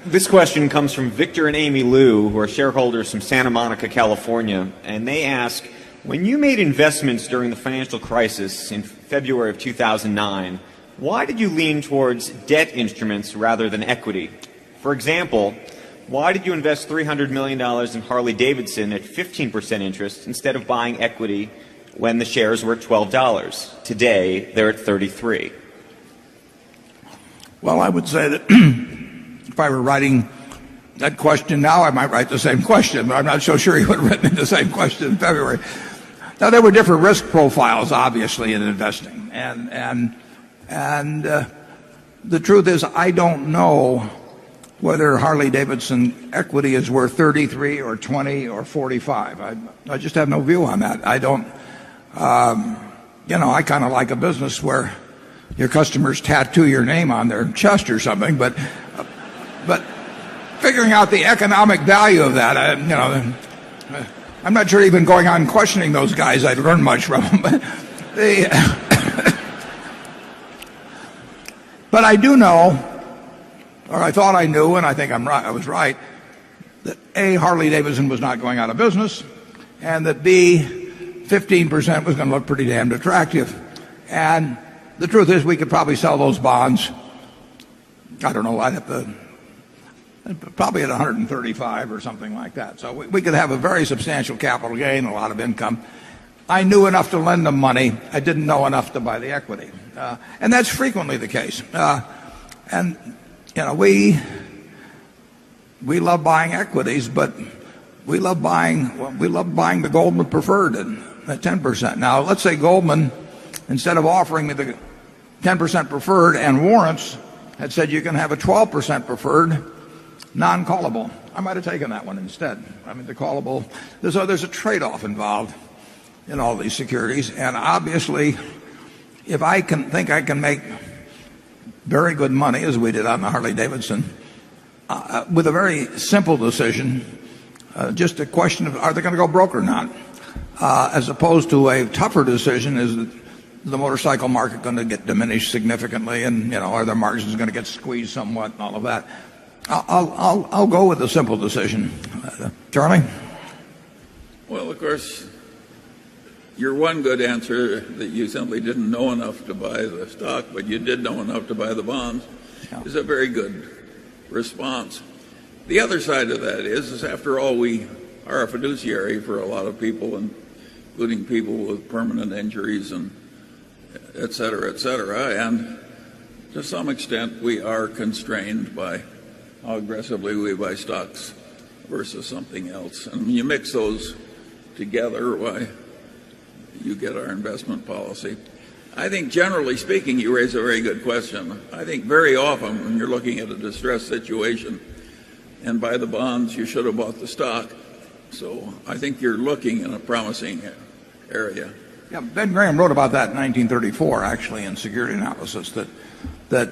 This question comes from Victor and Amy Liu, who are shareholders from Santa Monica, California, and they ask, when you made investments during the financial crisis in February of 2009, why did you lean towards debt instruments rather than equity? For example, why did you invest $300 million in Harley-Davidson at 15% interest instead of buying equity when the shares were at $12? Today, they're at $33. Well, I would say that if I were writing that question now, I might write the same question, but I'm not so sure he would have written the same question in February. Now, there were different risk profiles, obviously, in investing. And the truth is, I don't know whether Harley-Davidson equity is worth 33 or 20 or 45. I just have no view on that. I don't, I kind of like a business where your customers tattoo your name on their chest or something, but figuring out the economic value of that, I'm not sure even going on questioning those guys I'd learn much from them. But I do know, or I thought I knew, and I think I was right, that A, Harley-Davidson was not going out of business, and that B, 15% was going to look pretty damned attractive. And the truth is, we could probably sell those bonds, I don't know, I'd have to, probably at 135 or something like that. So we could have a very substantial capital gain, a lot of income. I knew enough to lend them money. I didn't know enough to buy the equity. And that's frequently the case. We love buying equities, but we love buying the Goldman preferred at 10%. Now, let's say Goldman, instead of offering me the 10% preferred and warrants, had said you can have a 12% preferred non-callable. I might have taken that one instead. I mean, the callable, there's a trade-off involved in all these securities. And obviously, if I think I can make very good money, as we did on the Harley-Davidson, with a very simple decision, just a question of are they going to go broke or not, as opposed to a tougher decision, is the motorcycle market going to get diminished significantly, and are their margins going to get squeezed somewhat, and all of that. I'll go with the simple decision. Charlie? Well, of course, your one good answer, that you simply didn't know enough to buy the stock, but you did know enough to buy the bonds, is a very good response. The other side of that is after all, we are a fiduciary for a lot of people, including people with permanent injuries and et cetera, and to some extent we are constrained by how aggressively we buy stocks versus something else. And when you mix those together, why, you get our investment policy. I think generally speaking, you raise a very good question. I think very often when you're looking at a distressed situation and buy the bonds, you should have bought the stock. So I think you're looking in a promising area. Yeah, Ben Graham wrote about that in 1934, actually, in Security Analysis, that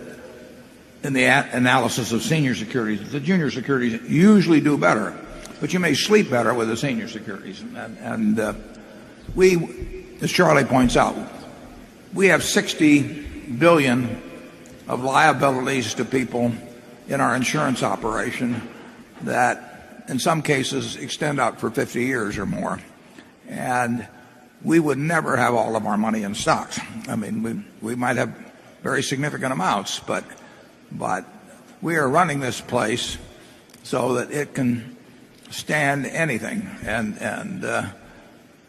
in the analysis of senior securities, the junior securities usually do better, but you may sleep better with the senior securities. And we, as Charlie points out, we have $60 billion of liabilities to people in our insurance operation that in some cases extend out for 50 years or more. And we would never have all of our money in stocks. I mean, we might have very significant amounts, but we are running this place so that it can stand anything. And a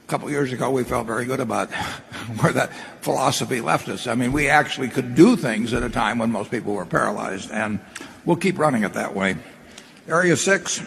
couple of years ago, we felt very good about where that philosophy left us. I mean, we actually could do things at a time when most people were paralyzed, and we'll keep running it that way. Area 6.